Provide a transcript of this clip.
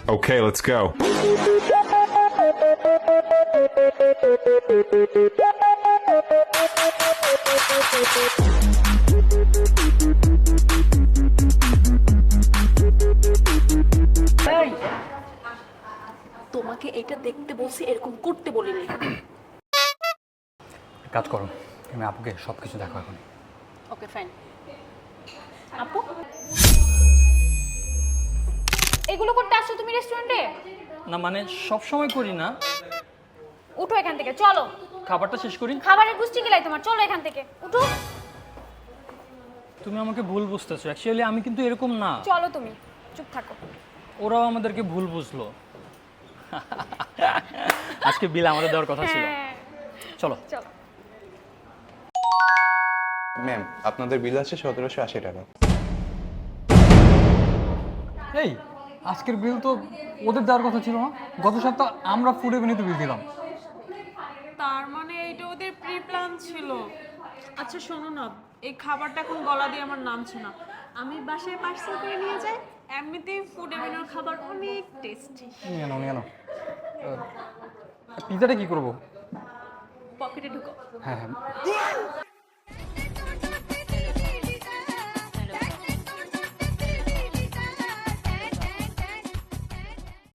Okay, let's go. এই, তোমাকে এটা দেখতে বলছি, এরকম করতে বলিনি। কাজ করো, তুমি আপুকে সব কিছু দেখো এখন। Okay fine. আপু, এগুলো করতে আসছো তুমি রেস্টুরেন্টে? না মানে সব সময় করি না, উঠো এখান থেকে, চলো। খাবারটা শেষ করি। খাবারের গুষ্টি গেলাই তোমার, চলো এখান থেকে, উঠো। তুমি আমাকে ভুল বুঝতেছো, অ্যাকচুয়ালি আমি কিন্তু এরকম না। চলো তুমি, চুপ থাকো। ওরাও আমাদেরকে ভুল বুঝলো। আজকে বিল আমাদের দেওয়ার কথা ছিল। হ্যাঁ, চলো চলো। ম্যাম আপনাদের বিল আছে 1780 টাকা। এই আজকের বিল তো ওদের দেওয়ার কথা ছিল না? গত সপ্তাহ আমরা ফুড এভিনিউতে বিল দিলাম। তার মানে এইটা ওদের প্রি প্ল্যান ছিল। আচ্ছা শোনো না, এই খাবারটা এখন গলা দিয়ে আমার নামছে না, আমি বাসায় পার্সেল করে নিয়ে যাই। এমনিতেই ফুড এভিনিউর খাবার অনেক টেস্টি। নিয়ে নাও নিয়ে নাও। পিজাটা কি করবো? পকেটে ঢুকো। হ্যাঁ হ্যাঁ